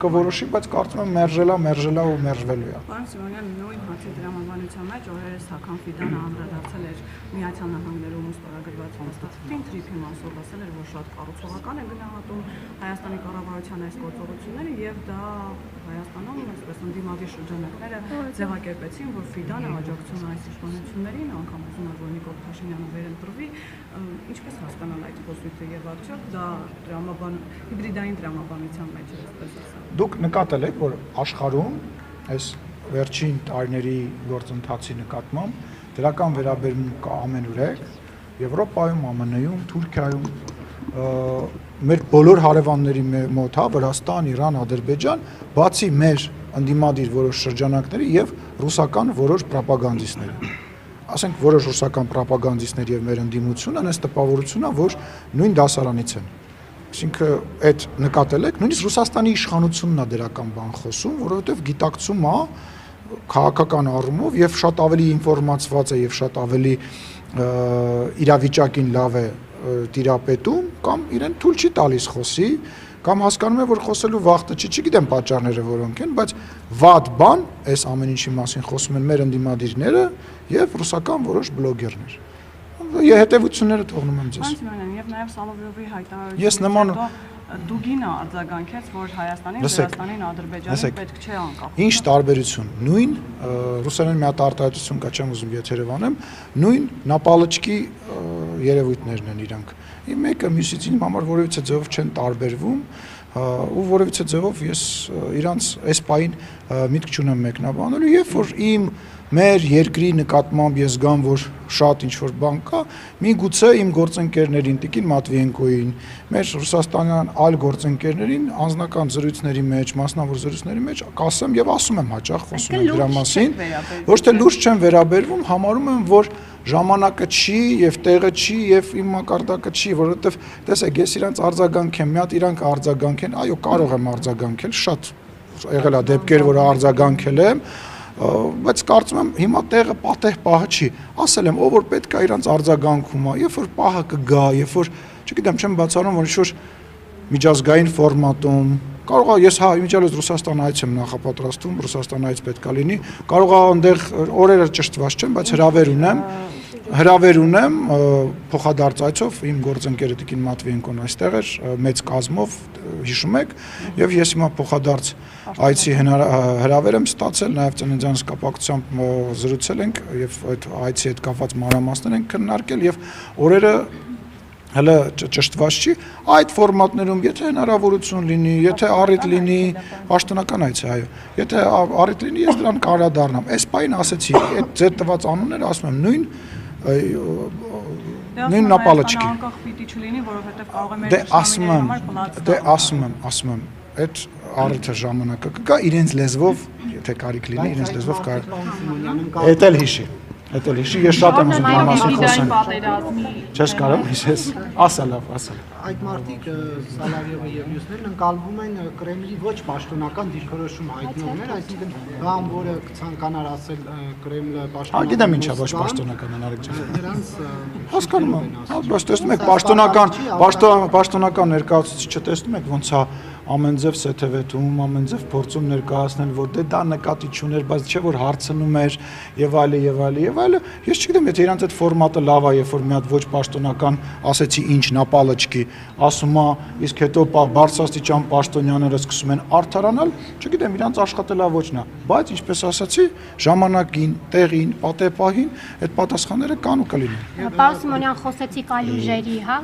Կորոշի, բայց կարծում եմ մերժելա ու մերժվելու է։ Պարոն Սիմոնյան, նույն հացի դրամաբանության մեջ օրերս Հական Ֆիդանը անդրադարձել էր Միացյալ Նահանգներում ստորագրված հաստատվին թրիփի մասով, ասել էր, որ շատ կառուցողական է գնահատում Հայաստանի կառավարության այս գործողությունները եւ դա Հայաստանում, այսպես ընդդիմադիր շրջանակները ձևակերպեցին, որ Ֆիդանը աջակցում է այս իշխանություններին, անգամ ուզում է, որ Նիկոլ Փաշինյանը վերընտրվի, ինչպես հասկանալ այդ խոսույթը եւ արդյոք դա հիբրիդային դրամաբանության մեջ է, այսպես ասած։ Դուք նկատել եք, որ աշխարհում այս վերջին տարիների գործընթացի նկատմամբ դրական վերաբերմունք կա ամենուրեք, Եվրոպայում, ԱՄՆ-ում, Թուրքիայում, մեր բոլոր հարևանների մոտ, Վրաստան, Իրան, Ադրբեջան, բացի մեր ընդդիմադիր որոշ շրջանակների եւ ռուսական որոշ պրոպագանդիստների։ Ասենք որոշ ռուսական պրոպագանդիստներ եւ մեր ընդդիմությունը այս տպավորությունն է, որ նույն դասարանից են։ Այսինքն այդ նկատել եք, նույնիսկ Ռուսաստանի իշխանությունն է դրական բան խոսում, որովհետև գիտակցում է քաղաքական առումով եւ շատ ավելի ինֆորմացված է եւ շատ ավելի իրավիճակին լավ է տիրապետում կամ իրեն թույլ չի տալիս խոսի կամ հասկանում է, որ խոսելու վախտը չի, չգիտեմ պատճառները որոնք են, բայց վատ բան այս ամեն ինչի մասին խոսում են մեր ընդդիմադիրները եւ ռուսական որոշ բլոգերներ։ Հետևությունները թողնում եմ ձեզ։ Եվ նաև Սալովյովի հայտարարությունը Դուգինը արձագանքեց, որ Հայաստանին, Վրաստանին, Ադրբեջանին պետք չէ անկախ։ Ինչ տարբերություն։ Նույն ռուսերեն մի հատ արտահայտություն կա, չեմ ուզում եթերով անեմ, նույն նապալչկի երևույթներն են իրանք։ Մեկը մյուսից իմ համար որևիցե ձևով չեն տարբերվում, ու որևիցե ձևով ես իրանց այս պահին միտք չունեմ մեկնաբանելու, երբ որ մեր երկրի նկատմամբ ես զգամ, որ շատ ինչ-որ բան կա, միգուցե իմ գործընկերներին, Տիկին Մատվիենկոին, մեր ռուսաստանյան այլ գործընկերներին անձնական զրույցների մեջ, մասնավոր զրույցների մեջ կասեմ եւ ասում եմ հաճախ խոսում եմ դրա մասին, ոչ թե լուրջ չեմ վերաբերվում, համարում եմ, որ ժամանակը չի եւ տեղը չի եւ իմ մակարդակը չի, որովհետեւ տեսեք, ես իրանց արձագանք եմ, մի հատ իրանք արձագանքեն, այո, կարող եմ արձագանքել, շատ եղել է դեպքեր, որ արձագանքել եմ, բայց կարծում եմ հիմա տեղը պատեհ պահը չի, ասել եմ, ով որ պետք է իրանց արձագանքում է, երբ որ պահը կգա, երբ որ, չգիտեմ, չեմ բացառում, որ ինչ-որ միջազգային ֆորմատում, կարող է ես իմիջիալոց Ռուսաստան այց եմ նախապատրաստում, Ռուսաստան այց պետք է լինի, կարող է այնտեղ օրերը ճշտված չեն, բայց հրավեր ունեմ փոխադարձ այցով իմ գործընկերը Տիկին Մատվիենկոն այստեղ էր մեծ կազմով, հիշում եք, եւ ես հիմա փոխադարձ այցի հրավեր եմ ստացել, նաեւ ծննդյանս կապակցությամբ զրուցել ենք եւ այդ այցի հետ կապված մանրամասներ ենք քննարկել եւ օրերը հələ ճշտված չի, այդ ֆորմատներում, եթե հնարավորություն լինի, եթե առիթ լինի, պաշտոնական այց է, այո, եթե առիթ լինի, ես դրան կարադառնամ, այս պահին ասեցի, այդ ձեր տված անունները ասում եմ նույն նապալչկի։ Անկախ պիտի չլինի, որովհետեւ կարող է մեր ասում եմ, այդ առիթը ժամանակը կգա իրենց լեզվով, եթե կարիք լինի, իրենց լեզվով կարող։ Էդ էլ հիշի, ես շատ եմ ուզում դրա մասին խոսեմ։ Չես կարող հիշես, ասա լավ, ասա։ Այդ մարդիկ Սալավյովը եւ մյուսներն ընկալվում են Կրեմլի ոչ պաշտոնական դիրքորոշում հայտնողներ, այսինքն բան, որը ցանկանար ասել Կրեմլը պաշտոնական։ Գիտեմ ինչա ոչ պաշտոնական անարեք ջան։ Նրանց հասկանում եմ։ Բայց տեսնում եք պաշտոնական ներկայացուցիչը տեսնում եք ոնց է ամեն ձև սեթևետում, ամեն ձև փորձում ներկայացնել, որ դա նկատի չուներ, բայց չէ որ հարցնում էր եւ այլը։ Ես չգիտեմ, եթե իրանց այդ ֆորմատը լավ է, երբ որ մի հատ ոչ պաշտոնական ասեցի ինչ նապալչկի, ասում է, իսկ հետո բարձրաստիճան պաշտոնյաները սկսում են արդարանալ, չգիտեմ, իրանց աշխատելավոճն է, բայց ինչպես ասացի, ժամանակին, տեղին, պատեպահին այդ պատասխանները կան ու կլինեն։ Պարոն Սիմոնյան, խոսեցիք այլ ուժերի, հա